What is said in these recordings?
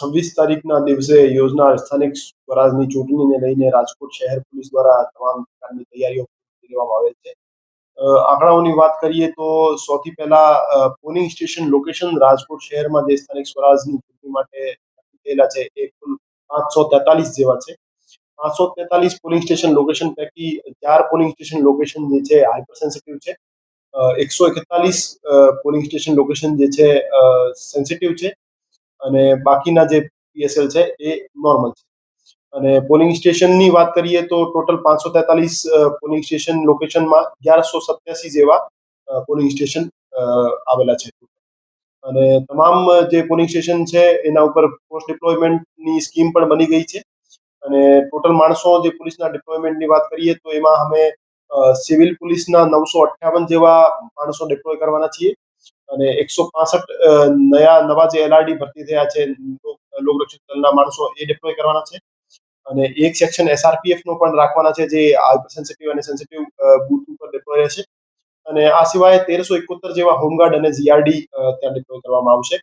26 તારીખના દિવસે યોજનાર સ્થાનિક સ્વરાજની ચૂંટણીને લઈને રાજકોટ શહેર પોલીસ દ્વારા તમામ પ્રકારની તૈયારીઓ કરી લેવામાં આવેલ છે. આંકડાઓની વાત કરીએ તો સૌથી પહેલા પોલિંગ સ્ટેશન લોકેશન રાજકોટ શહેરમાં જે સ્થાનિક સ્વરાજની ચૂંટણી માટે નક્કી થયેલા છે એ કુલ 543 જેવા છે. 543 પોલિંગ સ્ટેશન લોકેશન પૈકી 4 પોલિંગ સ્ટેશન લોકેશન જે છે હાઈપર સેન્સિટિવ છે. 141 પોલિંગ સ્ટેશન લોકેશન જે છે સેન્સિટિવ છે અને બાકીના જે પીએસએલ છે એ નોર્મલ છે. અને પોલિંગ સ્ટેશનની વાત કરીએ તો ટોટલ 543 પોલિંગ સ્ટેશન લોકેશનમાં 1187 જેવા પોલિંગ સ્ટેશન આવેલા છે. અને તમામ જે પોલિંગ સ્ટેશન છે એના ઉપર પોસ્ટ ડિપ્લોયમેન્ટની સ્કીમ પણ બની ગઈ છે. અને ટોટલ માણસો જે પોલીસના ડિપ્લોયમેન્ટની વાત કરીએ તો એમાં અમે સિવિલ પોલીસના 958 જેવા માણસો ડિપ્લોય કરવાના છીએ અને 165 નવા જે એલઆરડી ભરતી થયા છે લોકરક્ષક દળના માણસો એ ડિપ્લોય કરવાના છે. અને એક સેક્શન એસઆરપીએફ નો પણ રાખવાના છે જે હાઈપર સેન્સિટિવ અને સેન્સિટિવ બૂથ ઉપર ડિપ્લોય રહેશે. અને આ સિવાય 1371 જેવા હોમગાર્ડ અને જીઆરડી ત્યાં ડિપ્લોય કરવામાં આવશે.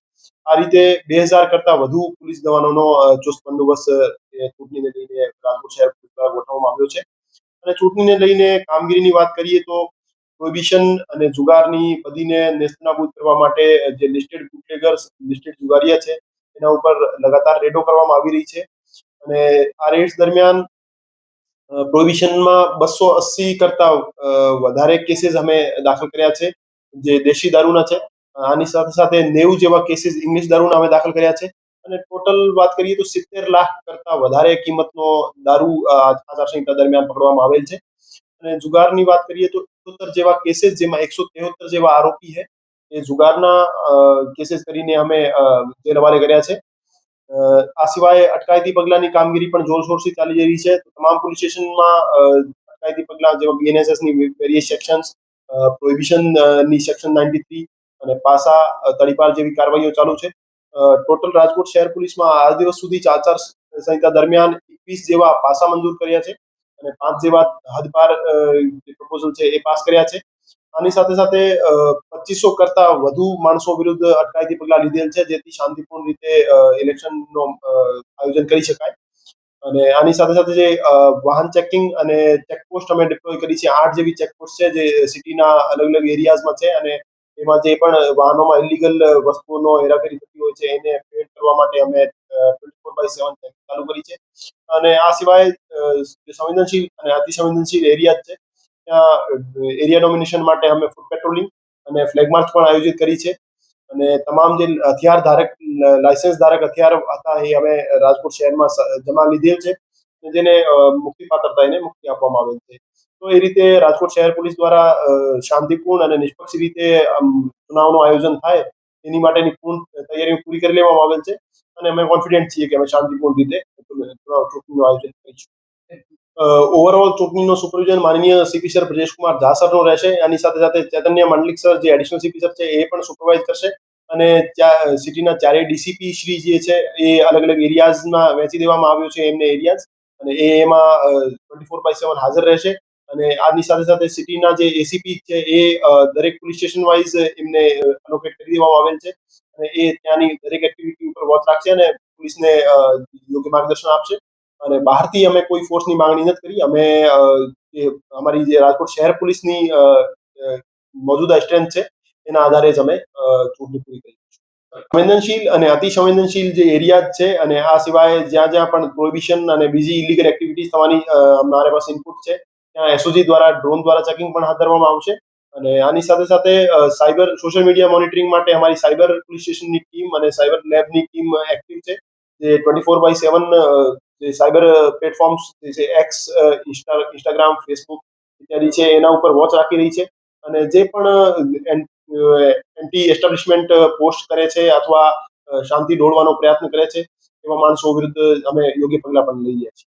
આ રીતે 2000 કરતા વધુ પોલીસ જવાનોનો ચુસ્ત બંદોબસ્ત ચૂંટણીને લઈને રાજકોટ શહેર પોલીસ દ્વારા ગોઠવવામાં આવ્યો છે. અને ચૂંટણીને લઈને કામગીરીની વાત કરીએ તો પ્રોહિબિશન અને જુગારની બદીને નેસ્તનાબૂદ કરવા માટે જે લિસ્ટેડ બુટલેગર્સ લિસ્ટેડ જુગારીયા છે એના ઉપર લગાતાર રેડો કરવામાં આવી રહી છે. અને આ રેડ્સ દરમિયાન પ્રોહિબિશનમાં 280 કરતા વધારે કેસીસ અમે દાખલ કર્યા છે જે દેશી દારૂના છે. આની સાથે સાથે 90 જેવા કેસીસ ઇંગ્લિશ દારૂના અમે દાખલ કર્યા છે. અને ટોટલ વાત કરીએ તો 70 લાખ કરતા વધારે કિંમતનો દારૂ આચારસંહિતા દરમિયાન પકડવામાં આવેલ છે. અને જુગારની વાત કરીએ તો 71 જેવા કેસીસ જેમાં 173 જેવા આરોપી છે એ જુગારના કેસીસ કરીને અમે જેલ હવાલે કર્યા છે. આ સિવાય અટકાયતી પગલાંની કામગીરી પણ જોરશોરથી ચાલી રહી છે. તમામ પોલીસ સ્ટેશનમાં અટકાયતી પગલાં જેવા બીએનએસએસની વેરિયસ સેક્શન્સ, પ્રોહિબિશનની સેક્શન 93 અને પાસા તડીપાર જેવી કાર્યવાહીઓ ચાલુ છે. ટોટલ રાજકોટ શહેર પોલીસમાં આજ દિવસ સુધી આચાર સંહિતા દરમિયાન 21 જેવા પાસા મંજૂર કર્યા છે અને 5 જેવા હદપાર પ્રપોઝલ છે એ પાસ કર્યા છે. આની સાથે સાથે 2500 કરતા વધુ માણસો વિરુદ્ધ અટકાયતી પગલાં લીધેલ છે જેથી શાંતિપૂર્ણ રીતે ઇલેક્શનનો આયોજન કરી શકાય. અને આની સાથે સાથે જે વાહન ચેકિંગ અને ચેકપોસ્ટ અમે ડિપ્લોય કરી છે 8 જેવી ચેકપોસ્ટ છે જે સિટીના અલગ અલગ એરિયાઝમાં છે. અને એમાં જે પણ વાહનોમાં ઇલીગલ વસ્તુઓનો હેરાફેરી થતી હોય છે એને પ્રિવેન્ટ કરવા માટે અમે 24/7 ચાલુ કરી છે. અને આ સિવાય સંવેદનશીલ અને અતિ સંવેદનશીલ એરિયા છે ત્યાં એરિયા ડોમિનેશન માટે અમે ફૂટ પેટ્રોલિંગ અને ફ્લેગ માર્ચ પણ આયોજિત કરી છે. અને તમામ જે હથિયાર ધારક લાયસન્સ ધારક હથિયાર હતા એ અમે રાજકોટ શહેરમાં જમા લીધેલ છે જેને મુક્તિ પાત્રતા એને મુક્તિ આપવામાં આવેલ છે. તો એ રીતે રાજકોટ શહેર પોલીસ દ્વારા શાંતિપૂર્ણ અને નિષ્પક્ષ રીતે ચુનાવનું આયોજન થાય એની માટેની પૂર્ણ તૈયારીઓ પૂરી કરી લેવામાં આવેલ છે. અને અમે કોન્ફિડન્ટ છીએ કે અમે શાંતિપૂર્ણ રીતે ચૂંટણીનું આયોજન કરીશું. ઓવરઓલ ચૂંટણીનો સુપરવિઝન માનનીય સીપી સર બ્રજેશકુમાર ઝા સરનો રહેશે. આની સાથે સાથે ચૈતન્ય મંડલિક સર જે એડિશનલ સીપી સર છે એ પણ સુપરવાઇઝ કરશે. અને સિટીના ચારેય ડીસીપી શ્રી જે છે એ અલગ અલગ એરિયાઝમાં વહેંચી દેવામાં આવ્યો છે એમને એરિયાઝ અને એમાં 24/7 હાજર રહેશે. અને આની સાથે સાથે સિટીના જે એસીપી છે એ દરેક પોલીસ સ્ટેશન વાઇઝ એમને અલોકેટ કરી દેવામાં આવેલ છે અને એ ત્યાંની દરેક એક્ટિવિટી ઉપર વોચ રાખશે અને પોલીસને યોગ્ય માર્ગદર્શન આપશે. અને બહારથી અમે કોઈ ફોર્સની માંગણી નથી કરી. અમે અમારી જે રાજકોટ શહેર પોલીસની મોજૂદા સ્ટ્રેન્થ છે એના આધારે જ અમે ચૂંટણી પૂરી કરી. સંવેદનશીલ અને અતિ સંવેદનશીલ જે એરિયા છે અને આ સિવાય જ્યાં જ્યાં પણ પ્રોહિબિશન અને બીજી ઇલીગલ એક્ટિવિટીઝ થવાની અમારી પાસે ઇનપુટ છે ત્યાં એસઓજી દ્વારા ડ્રોન દ્વારા ચેકિંગ પણ હાથ ધરવામાં આવશે. અને આની સાથે સાથે સાયબર સોશિયલ મીડિયા મોનિટરિંગ માટે અમારી સાયબર પોલીસ સ્ટેશનની ટીમ અને સાયબર લેબની ટીમ એક્ટિવ છે જે 24/7 જે સાયબર પ્લેટફોર્મ્સ જે છે એક્સ, ઇન્સ્ટાગ્રામ, ફેસબુક ઇત્યાદિ છે એના ઉપર વોચ રાખી રહી છે. અને જે પણ એન્ટી એસ્ટાબ્લિશમેન્ટ પોસ્ટ કરે છે અથવા શાંતિ દોડવાનો પ્રયત્ન કરે છે એવા માણસો વિરુદ્ધ અમે યોગ્ય પગલાં પણ લઈએ છીએ.